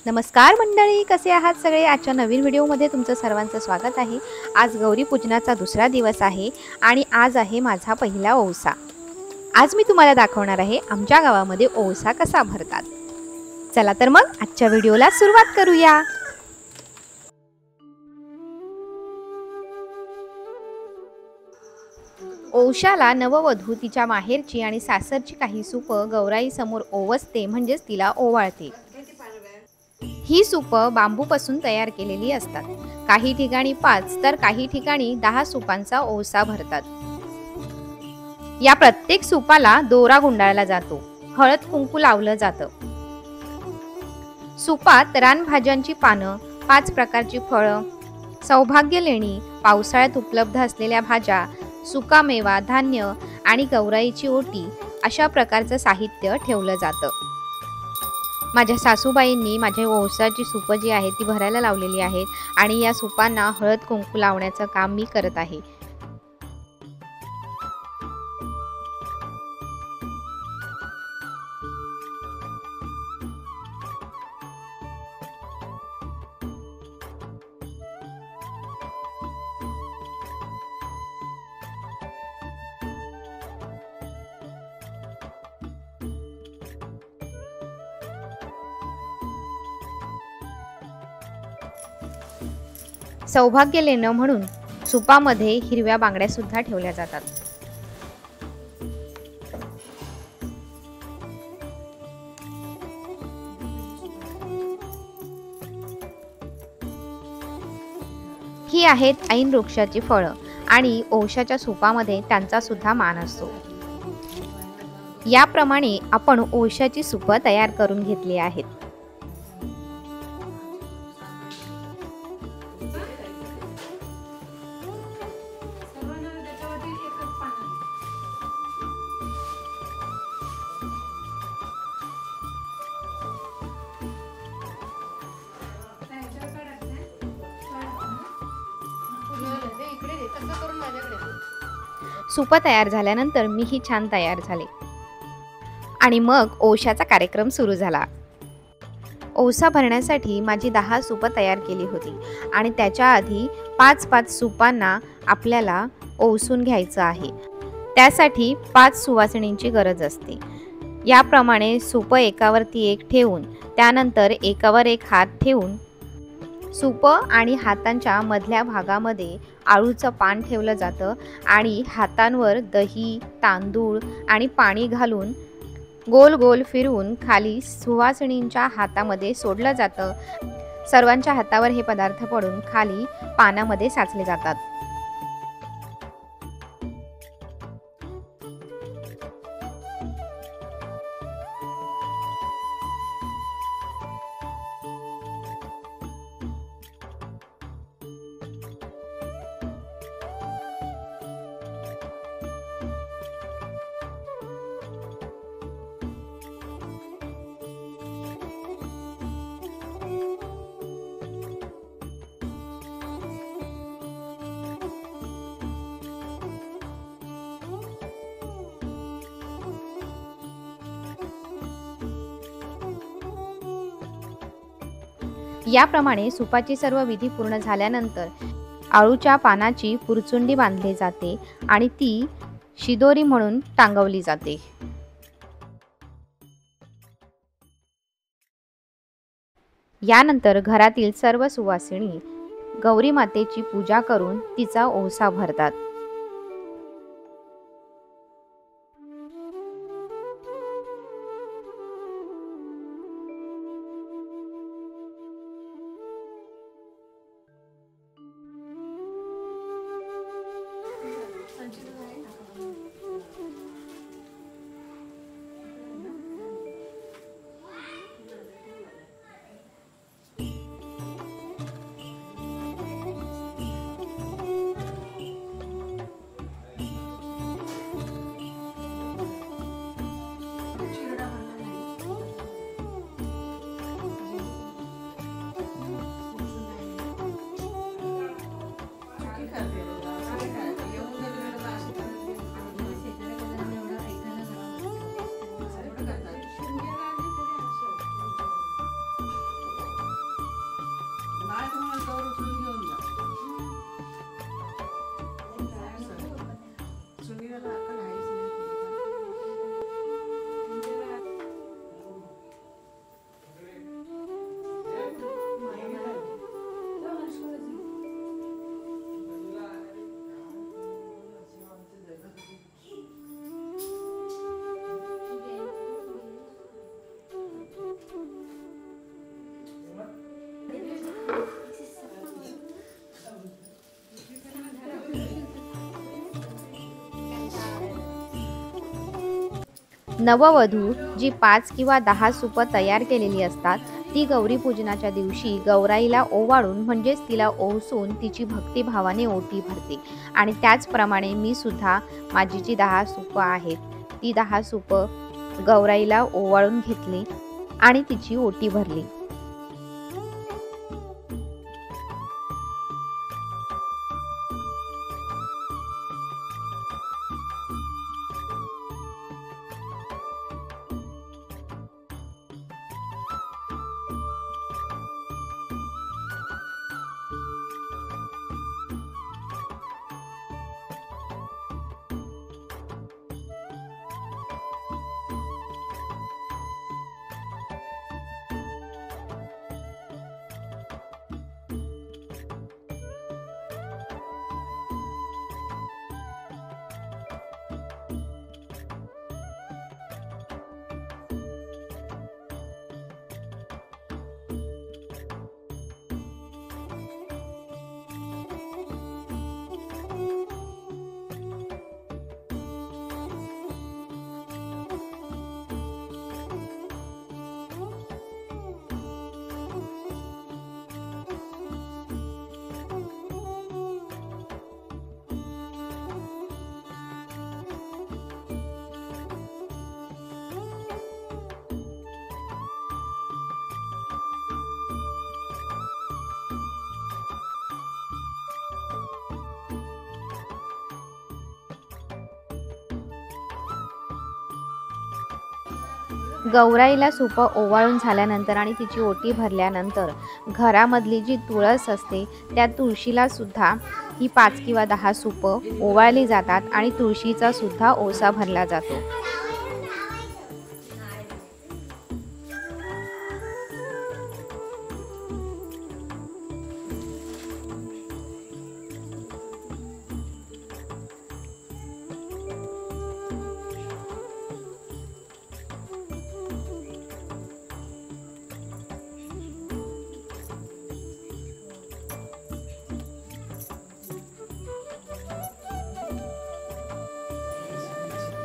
नमस्कार मंडळी, कसे आहात सगळे? आजच्या नवीन व्हिडिओमध्ये तुमचं सर्वांचं स्वागत आहे। आज गौरी पूजनाचा दुसरा दिवस आहे आणि आज आहे माझा पहिला ओवसा। आज मी तुम्हाला दाखवणार आहे आमच्या गावामध्ये ओवसा कसा भरतात। चला तर मग आजच्या व्हिडिओला सुरुवात करूया। ओवशाला नववधू तिच्या माहेरची आणि सासरची काही सूप गौराई समोर ओवसते, म्हणजेच तिला ओवाळते। ही सूप बांबूपासून तयार केलेली असतात। काही ठिकाणी 5 तर काही ठिकाणी 10 सूपांचा ओवसा भरतात। या प्रत्येक सूपाला दोरा गुंडाळला जातो, हळद कुंकू लावलं जातं। सूपात रानभाज्यांची पानं, 5 प्रकारची फळं, सौभाग्य लेणी, पावसाळ्यात उपलब्ध असलेल्या भाज्या, सुकामेवा, धान्य आणि गौराईची ओटी अशा प्रकारचं साहित्य ठेवलं जातं। माझ्या सासूबाईंनी माझ्या ओवसाची सूप जी आहे ती भरायला लावलेली आहेत आणि या सूपांना हळद कुंकू लावण्याचं काम मी करत आहे। सौभाग्य लेणं म्हणून सुपामध्ये हिरव्या बांगड्या सुद्धा ठेवल्या जातात। ही आहेत ऐन वृक्षाची फळं आणि ओवशाच्या सुपामध्ये त्यांचा सुद्धा मान असतो। याप्रमाणे आपण ओवशाची सूप तयार करून घेतली आहेत। सूप तयार झाल्यानंतर मीही छान तयार झाले आणि मग ओवशाचा कार्यक्रम सुरू झाला। ओवसा भरण्यासाठी माझी 10 सूप तयार केली होती आणि त्याच्या आधी 5-5 सूपांना आपल्याला ओवसून घ्यायचं आहे। त्यासाठी 5 सुवासिनींची गरज असते। याप्रमाणे सूप एकावरती एक ठेवून त्यानंतर एकावर एक हात ठेवून सूप आणि हातांच्या मधल्या भागामध्ये आळूचं पान ठेवलं जातं आणि हातांवर दही, तांदूळ आणि पाणी घालून गोल गोल फिरवून खाली सुवासिनींच्या हातामध्ये सोडलं जातं। सर्वांच्या हातावर हे पदार्थ पडून खाली पानामध्ये साचले जातात। याप्रमाणे सुपाची सर्व विधी पूर्ण झाल्यानंतर आळूच्या पानाची पुरचुंडी बांधली जाते आणि ती शिदोरी म्हणून टांगवली जाते। यानंतर घरातील सर्व सुवासिनी गौरी मातेची पूजा करून तिचा ओवसा भरतात। नववधू जी 5 किंवा 10 सुपं तयार केलेली असतात ती गौरी पूजनाच्या दिवशी गौराईला ओवाळून म्हणजेच तिला ओवसून तिची भक्तिभावाने ओटी भरते. आणि त्याचप्रमाणे मी सुद्धा माझी जी 10 सुपं आहेत ती 10 सुपं गौराईला ओवाळून घेतली आणि तिची ओटी भरली. गौराईला सुपं ओवाळून झाल्यानंतर आणि तिची ओटी भरल्यानंतर घरामधली जी तुळस असते त्या तुळशीला सुद्धा ही 5 किंवा 10 सुपं ओवाळली जातात आणि तुळशीचा सुद्धा ओसा भरला जातो.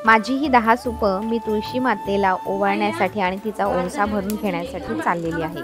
माझी ही 10 सुपं मी तुळशी मातेला ओवाळण्यासाठी आणि तिचा ओंसा भरून घेण्यासाठी चाललेली आहे.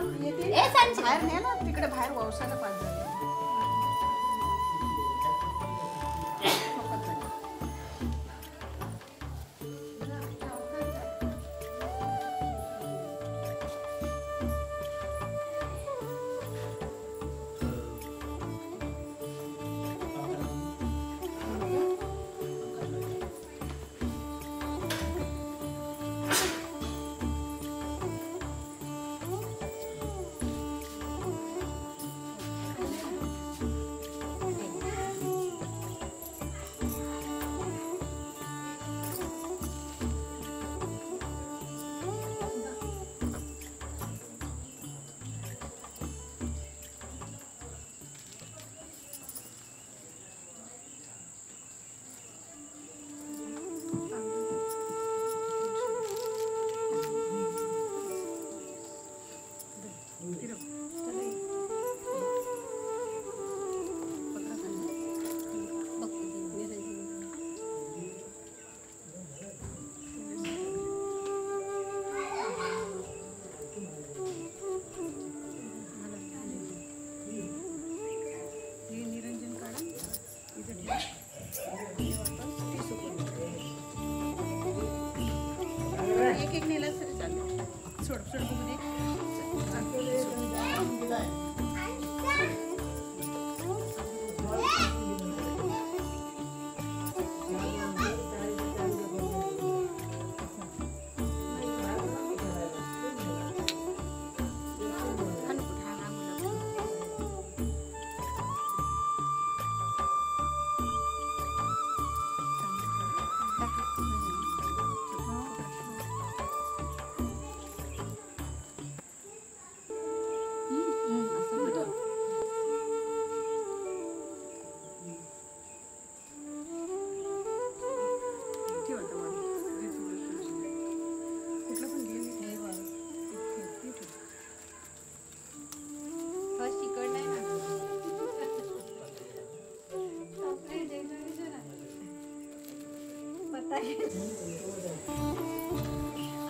पता है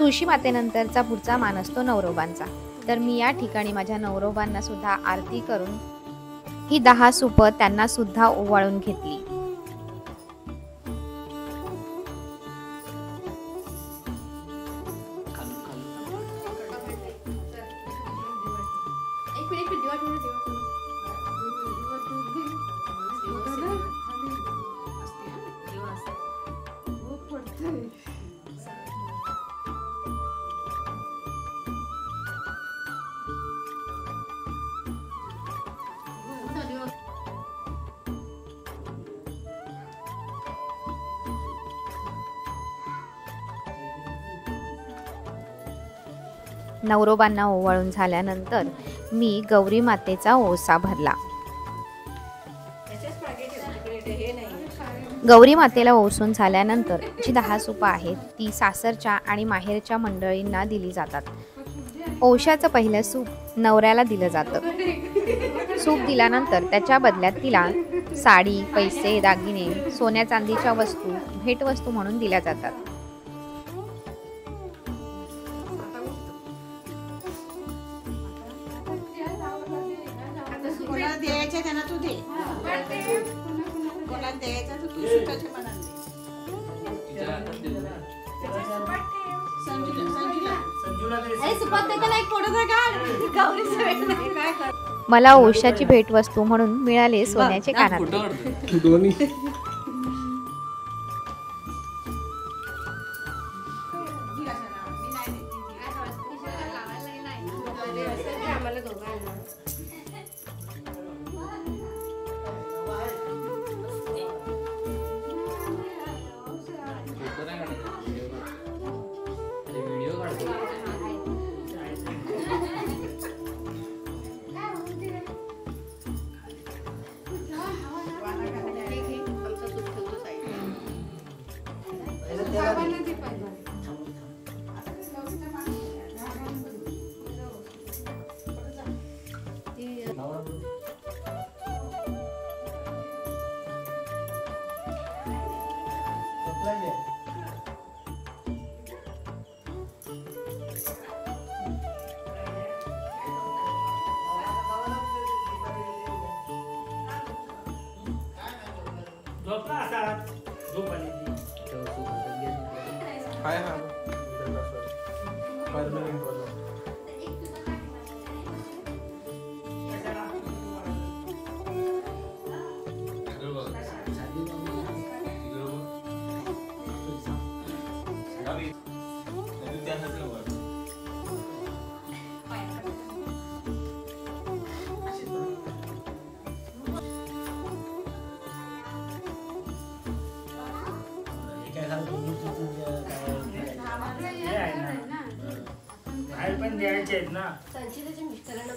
तुळशी मातेनंतरचा पुढचा मान असतो नवरोबांचा. तर मी या ठिकाणी माझ्या नवरोबांना सुद्धा आरती करून ही 10 सूप त्यांना सुद्धा ओवाळून घेतली. नवरोबांना ओवाळून झाल्यानंतर मी गौरी मातेचा ओसा भरला. गौरी मातेला ओसून झाल्यानंतर जी 10 सूप आहेत ती सासरच्या आणि माहेरच्या मंडळींना दिली जातात. ओशाचं पहिलं सूप नवऱ्याला दिलं जातं. सूप दिल्यानंतर त्याच्या बदल्यात तिला साडी, पैसे, दागिने, सोन्या चांदीच्या वस्तू भेटवस्तू म्हणून दिल्या जातात. मला ओशाची भेटवस्तू म्हणून मिळाले सोन्याचे कानातले.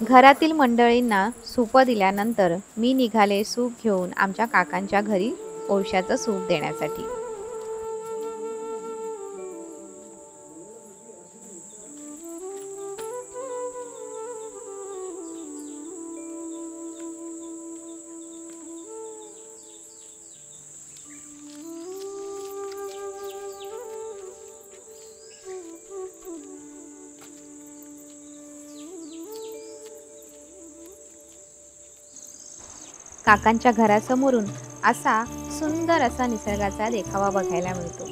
घरातील मंडळींना सूप दिल्यानंतर मी निघाले सूप घेऊन आमच्या काकांच्या घरी ओळशाचं सूप देण्यासाठी. काकांच्या घरासमोरून असा सुंदर असा निसर्गाचा देखावा बघायला मिळतो.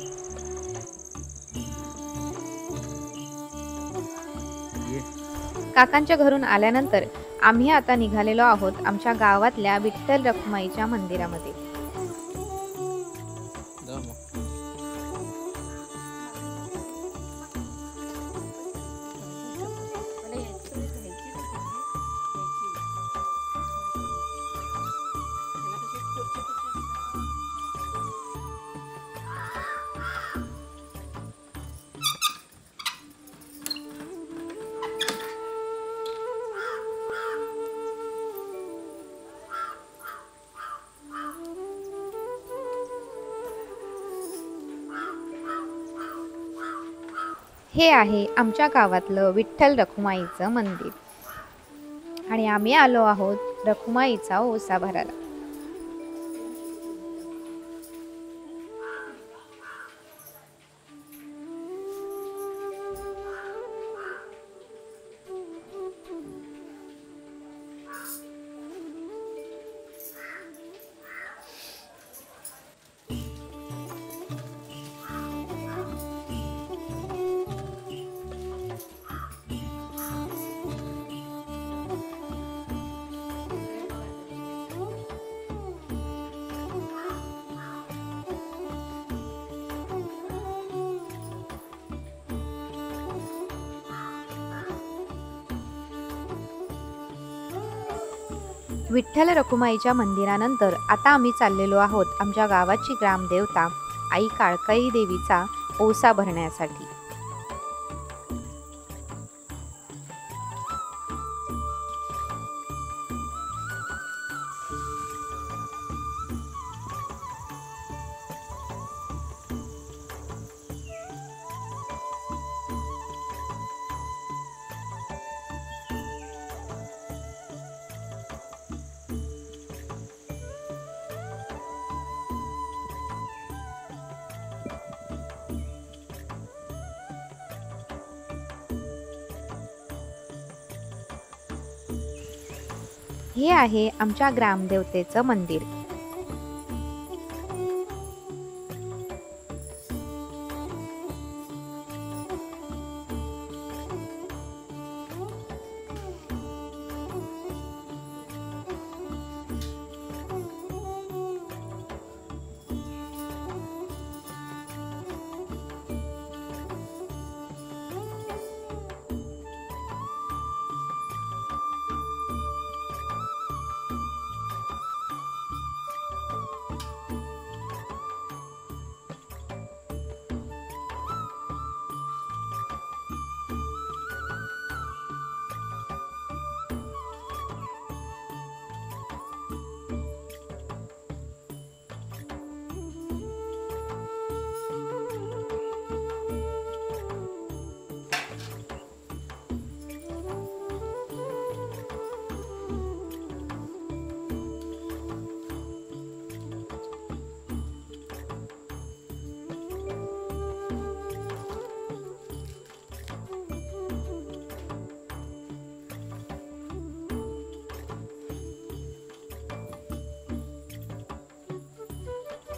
काकांच्या घरून आल्यानंतर आम्ही आता निघालेलो आहोत आमच्या गावातल्या विठ्ठल रखुमाईच्या मंदिरामध्ये. हे आहे आमच्या गावातलं विठ्ठल रखुमाईचं मंदिर आणि आम्ही आलो आहोत रखुमाईचा ओसा भरायला. विठ्ठल रखुमाईच्या मंदिरानंतर आता आम्ही चाललेलो आहोत आमच्या गावाची ग्रामदेवता आई काळकाई देवीचा ओसा भरण्यासाठी। हे आहे आमच्या ग्रामदेवतेचं मंदिर।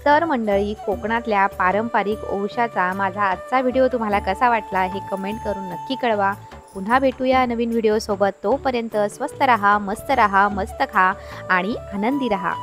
तर मंडळी, कोकणातल्या पारंपरिक ओवशाचा माझा आजचा व्हिडिओ तुम्हाला कसा वाटला हे कमेंट करून नक्की कळवा। पुन्हा भेटूया नवीन व्हिडिओ सोबत। तोपर्यंत स्वस्त रहा, मस्त रहा, मस्त खा आणि आनंदी रहा।